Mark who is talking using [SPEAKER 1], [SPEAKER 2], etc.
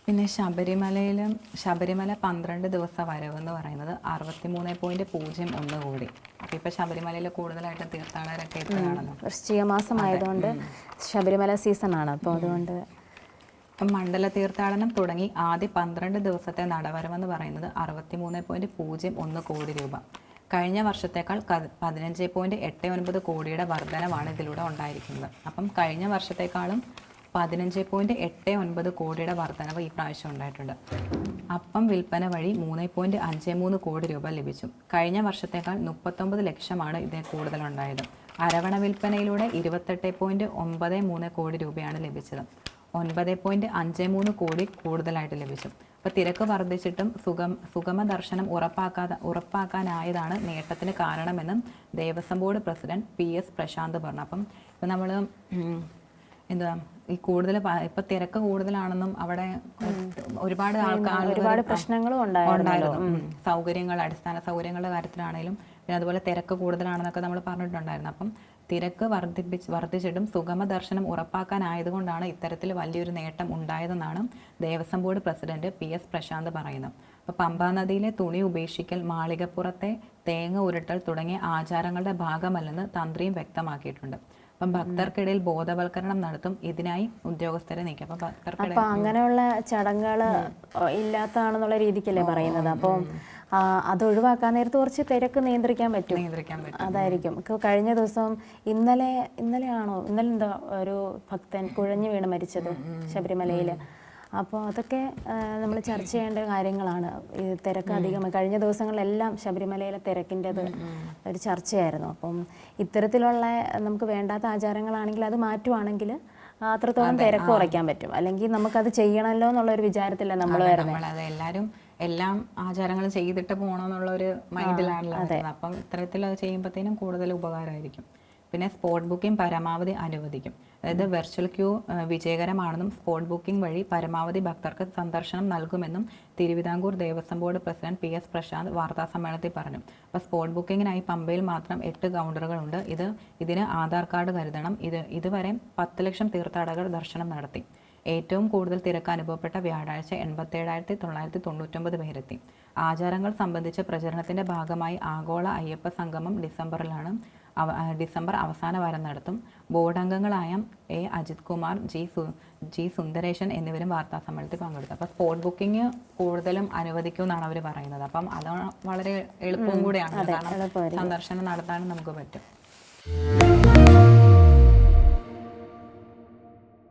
[SPEAKER 1] പിന്നെ ശബരിമല 12 ദിവസ വരവെന്ന് പറയുന്നത് 63.01 കോടി. അപ്പോൾ ഇപ്പോൾ ശബരിമലയിൽ കൂടുതലായിട്ട് തീർത്ഥാടകരൊക്കെ എത്തുകയാണല്ലോ.
[SPEAKER 2] വൃശ്ചിക മാസമായതുകൊണ്ട് ശബരിമല സീസണാണ്. അപ്പോൾ അതുകൊണ്ട്
[SPEAKER 1] മണ്ഡല തീർത്ഥാടനം തുടങ്ങി ആദ്യ 12 ദിവസത്തെ നടവരവെന്ന് പറയുന്നത് 63.01 കോടി രൂപ. കഴിഞ്ഞ വർഷത്തേക്കാൾ 15.89 കോടിയുടെ വർധനവാണ് ഇതിലൂടെ ഉണ്ടായിരിക്കുന്നത്. അപ്പം കഴിഞ്ഞ വർഷത്തേക്കാളും 15.89 കോടിയുടെ വർധനവ് ഈ പ്രാവശ്യം ഉണ്ടായിട്ടുണ്ട്. അപ്പം വിൽപ്പന വഴി 3.53 കോടി രൂപ ലഭിച്ചു. കഴിഞ്ഞ വർഷത്തേക്കാൾ 39 ലക്ഷമാണ് ഇതിന് കൂടുതലുണ്ടായത്. അരവണ വിൽപ്പനയിലൂടെ 28.93 കോടി രൂപയാണ് ലഭിച്ചത്. 9.53 കോടി കൂടുതലായിട്ട് ലഭിച്ചു. അപ്പോൾ തിരക്ക് വർദ്ധിച്ചിട്ടും സുഗമ ദർശനം ഉറപ്പാക്കാനായതാണ് നേട്ടത്തിന് കാരണമെന്നും Devaswom board president PS Prashanth പറഞ്ഞു. അപ്പം ഇപ്പം നമ്മൾ ഈ കൂടുതൽ ഇപ്പം തിരക്ക് കൂടുതലാണെന്നും അവിടെ
[SPEAKER 2] ഒരുപാട് പ്രശ്നങ്ങളും ഉണ്ടായിരുന്നു.
[SPEAKER 1] സൗകര്യങ്ങൾ, അടിസ്ഥാന സൗകര്യങ്ങളുടെ കാര്യത്തിലാണെങ്കിലും പിന്നെ അതുപോലെ തിരക്ക് കൂടുതലാണെന്നൊക്കെ നമ്മൾ പറഞ്ഞിട്ടുണ്ടായിരുന്നു. അപ്പം തിരക്ക് വർദ്ധിച്ചിട്ടും സുഗമ ദർശനം ഉറപ്പാക്കാനായതുകൊണ്ടാണ് ഇത്തരത്തിൽ വലിയൊരു നേട്ടം ഉണ്ടായതെന്നാണ് Devaswom board president PS Prasanth പറയുന്നത്. അപ്പോൾ പമ്പാ നദിയിലെ തുണി ഉപേക്ഷിക്കൽ, മാളികപ്പുറത്തെ തേങ്ങ ഉരുട്ടൽ തുടങ്ങിയ ആചാരങ്ങളുടെ ഭാഗമല്ലെന്ന് തന്ത്രിയും വ്യക്തമാക്കിയിട്ടുണ്ട്. അപ്പം ഭക്തർക്കിടയിൽ ബോധവൽക്കരണം നടത്തും. ഇതിനായി ഉദ്യോഗസ്ഥരെ നീക്കി. അപ്പം ഭക്തർക്കിടയിൽ
[SPEAKER 2] അങ്ങനെയുള്ള ചടങ്ങുകൾ ഇല്ലാത്തതാണെന്നുള്ള രീതിക്കല്ലേ പറയുന്നത്. അപ്പോൾ അത് ഒഴിവാക്കാൻ നേരത്ത് കുറച്ച് തിരക്ക് നിയന്ത്രിക്കാൻ പറ്റും. അതായിരിക്കും. കഴിഞ്ഞ ദിവസം ഇന്നലെ എന്താ ഒരു ഭക്തൻ കുഴഞ്ഞു വീണ് മരിച്ചത് ശബരിമലയിൽ. അപ്പോൾ അതൊക്കെ നമ്മൾ ചർച്ച ചെയ്യേണ്ട കാര്യങ്ങളാണ്. ഈ തിരക്ക് അധികമായി കഴിഞ്ഞ ദിവസങ്ങളിലെല്ലാം ശബരിമലയിലെ തിരക്കിൻ്റെത് ഒരു ചർച്ചയായിരുന്നു. അപ്പം ഇത്തരത്തിലുള്ള നമുക്ക് വേണ്ടാത്ത ആചാരങ്ങളാണെങ്കിൽ അത് മാറ്റുവാണെങ്കിൽ അത്രത്തോളം തിരക്ക് കുറയ്ക്കാൻ പറ്റും. അല്ലെങ്കിൽ നമുക്കത് ചെയ്യണമല്ലോ എന്നുള്ളൊരു വിചാരത്തില്ല നമ്മൾ വരുന്നത്.
[SPEAKER 1] എല്ലാവരും എല്ലാം ആചാരങ്ങൾ ചെയ്തിട്ട് പോകണമെന്നുള്ള ഒരു മൈൻഡിലാണല്ലോ. അപ്പം ഇത്തരത്തിൽ അത് ചെയ്യുമ്പോഴത്തേനും കൂടുതൽ ഉപകാരമായിരിക്കും. പിന്നെ സ്പോട്ട് ബുക്കിംഗ് പരമാവധി അനുവദിക്കും. അതായത് വെർച്വൽ ക്യൂ വിജയകരമാണെന്നും സ്പോട്ട് ബുക്കിംഗ് വഴി പരമാവധി ഭക്തർക്ക് സന്ദർശനം നൽകുമെന്നും Thiruvithamkoor Devaswom board president PS Prashanth വാർത്താസമ്മേളനത്തിൽ പറഞ്ഞു. അപ്പോൾ സ്പോട്ട് ബുക്കിങ്ങിനായി പമ്പയിൽ മാത്രം 8 കൗണ്ടറുകളുണ്ട്. ഇതിന് ആധാർ കാർഡ് കരുതണം. ഇതുവരെ 10 ലക്ഷം തീർത്ഥാടകർ ദർശനം നടത്തി. ഏറ്റവും കൂടുതൽ തിരക്ക് അനുഭവപ്പെട്ട വ്യാഴാഴ്ച 87,999 പേരെത്തി. ആചാരങ്ങൾ സംബന്ധിച്ച പ്രചരണത്തിന്റെ ഭാഗമായി ആഗോള അയ്യപ്പ സംഗമം ഡിസംബർ അവസാന വാരം നടത്തും. ബോർഡ് അംഗങ്ങളായ A. അജിത് കുമാർ, G. സുന്ദരേശൻ എന്നിവരും വാർത്താസമ്മേളനത്തിൽ പങ്കെടുത്തു. അപ്പോൾ സ്പോട്ട് ബുക്കിംഗ് കൂടുതലും അനുവദിക്കുമെന്നാണ് അവർ പറയുന്നത്. അപ്പം അത് വളരെ എളുപ്പവും കൂടിയാണ്. കാരണം സന്ദർശനം നടത്താനും നമുക്ക് പറ്റും.